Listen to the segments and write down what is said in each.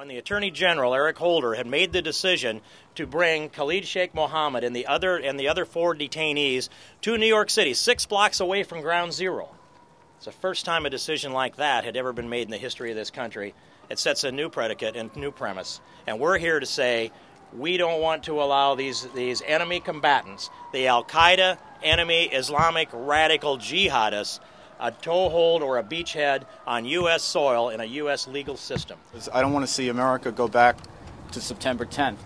when the Attorney General, Eric Holder, had made the decision to bring Khalid Sheikh Mohammed and the other 4 detainees to New York City, 6 blocks away from Ground Zero. It's the first time a decision like that had ever been made in the history of this country. It sets a new predicate and new premise. And we're here to say we don't want to allow these enemy combatants, the al-Qaeda, enemy Islamic radical jihadists, a toehold or a beachhead on U.S. soil in a U.S. legal system. I don't want to see America go back to September 10th.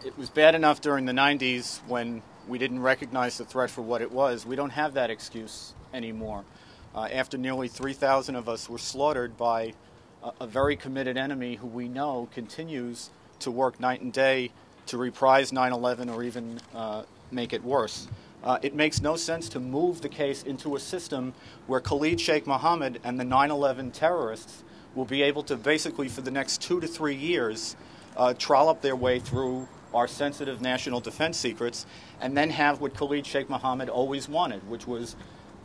It was bad enough during the 90s when we didn't recognize the threat for what it was. We don't have that excuse anymore. After nearly 3,000 of us were slaughtered by a very committed enemy who we know continues to work night and day to reprise 9/11 or even make it worse. It makes no sense to move the case into a system where Khalid Sheikh Mohammed and the 9/11 terrorists will be able to basically for the next 2 to 3 years trollop their way through our sensitive national defense secrets and then have what Khalid Sheikh Mohammed always wanted, which was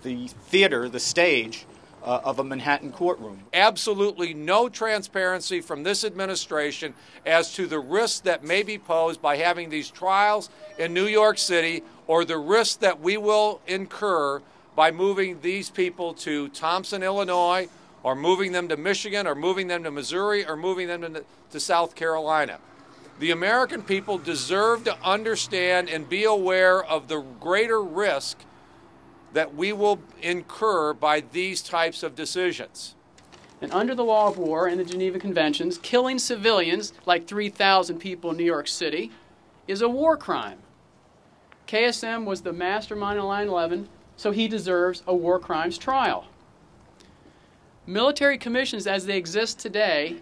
the theater, the stage of a Manhattan courtroom. Absolutely no transparency from this administration as to the risks that may be posed by having these trials in New York City or the risks that we will incur by moving these people to Thompson, Illinois, or moving them to Michigan, or moving them to Missouri, or moving them to South Carolina. The American people deserve to understand and be aware of the greater risk that we will incur by these types of decisions. And under the law of war and the Geneva Conventions, killing civilians, like 3,000 people in New York City, is a war crime. KSM was the mastermind of 9/11, so he deserves a war crimes trial. Military commissions as they exist today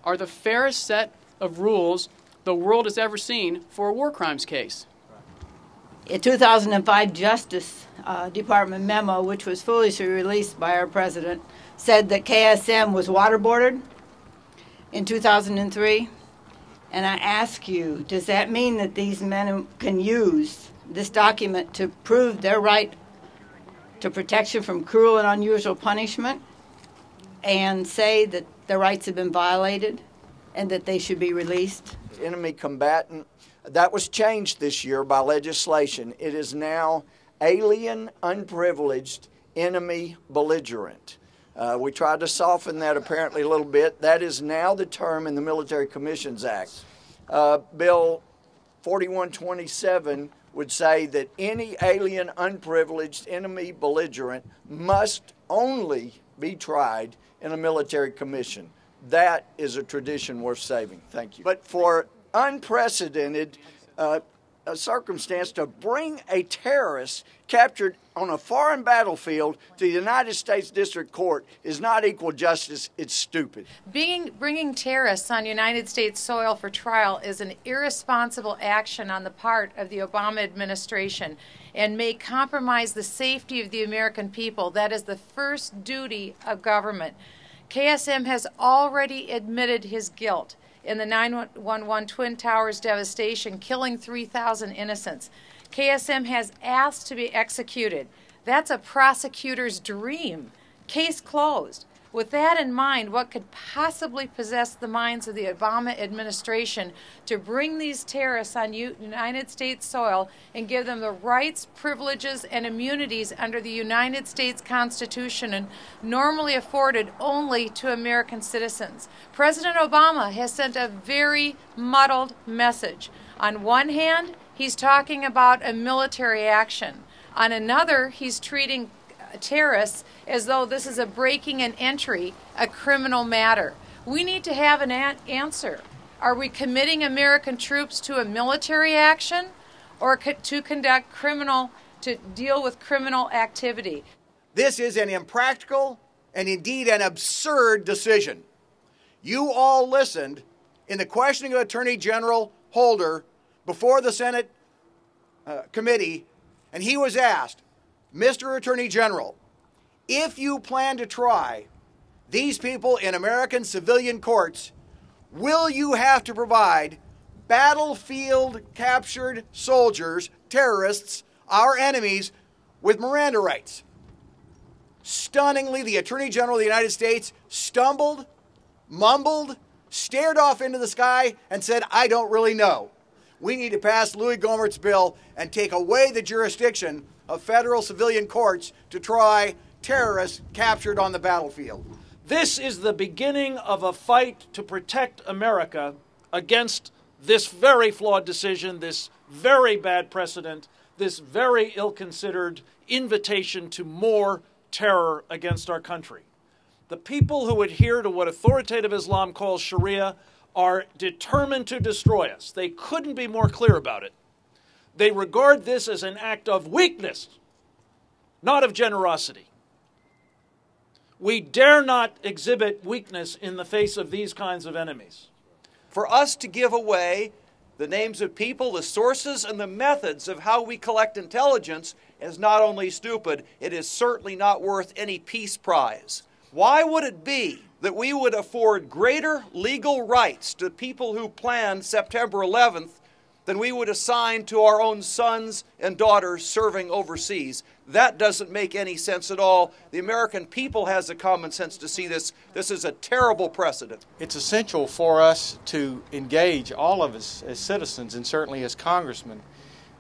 are the fairest set of rules the world has ever seen for a war crimes case. A 2005 Justice Department memo, which was foolishly released by our president, said that KSM was waterboarded in 2003. And I ask you, does that mean that these men can use this document to prove their right to protection from cruel and unusual punishment and say that their rights have been violated and that they should be released? Enemy combatant, that was changed this year by legislation. It is now alien, unprivileged, enemy belligerent. We tried to soften that apparently a little bit. That is now the term in the Military Commissions Act. Bill 4127 would say that any alien, unprivileged, enemy belligerent must only be tried in a military commission. That is a tradition worth saving. Thank you. But for unprecedented circumstance to bring a terrorist captured on a foreign battlefield to the United States District Court is not equal justice. It's stupid. Bringing terrorists on United States soil for trial is an irresponsible action on the part of the Obama administration and may compromise the safety of the American people. That is the first duty of government. KSM has already admitted his guilt in the 9/11 Twin Towers devastation, killing 3,000 innocents. KSM has asked to be executed. That's a prosecutor's dream. Case closed. With that in mind, what could possibly possess the minds of the Obama administration to bring these terrorists on United States soil and give them the rights, privileges, and immunities under the United States Constitution and normally afforded only to American citizens? President Obama has sent a very muddled message. On one hand, he's talking about a military action. On another, he's treating terrorists as though this is a breaking and entry, a criminal matter. We need to have an answer. Are we committing American troops to a military action or to deal with criminal activity? This is an impractical and indeed an absurd decision. You all listened in the questioning of Attorney General Holder before the Senate committee, and he was asked, Mr. Attorney General, if you plan to try these people in American civilian courts, will you have to provide battlefield captured soldiers, terrorists, our enemies, with Miranda rights? Stunningly, the Attorney General of the United States stumbled, mumbled, stared off into the sky and said, I don't really know. We need to pass Louis Gohmert's bill and take away the jurisdiction of federal civilian courts to try terrorists captured on the battlefield. This is the beginning of a fight to protect America against this very flawed decision, this very bad precedent, this very ill-considered invitation to more terror against our country. The people who adhere to what authoritative Islam calls Sharia are determined to destroy us. They couldn't be more clear about it. They regard this as an act of weakness, not of generosity. We dare not exhibit weakness in the face of these kinds of enemies. For us to give away the names of people, the sources, and the methods of how we collect intelligence is not only stupid, it is certainly not worth any peace prize. Why would it be that we would afford greater legal rights to people who planned September 11th than we would assign to our own sons and daughters serving overseas? That doesn't make any sense at all. The American people has the common sense to see this. This is a terrible precedent. It's essential for us to engage, all of us as citizens and certainly as congressmen,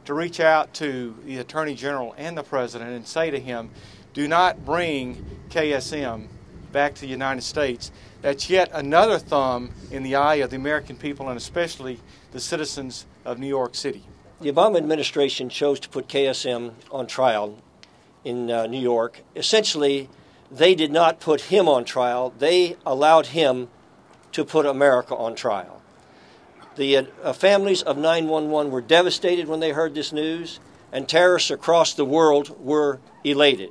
to reach out to the Attorney General and the President and say to him, do not bring KSM back to the United States. That's yet another thumb in the eye of the American people and especially the citizens of New York City. The Obama administration chose to put KSM on trial in New York. Essentially, they did not put him on trial. They allowed him to put America on trial. The families of 911 were devastated when they heard this news, and terrorists across the world were elated.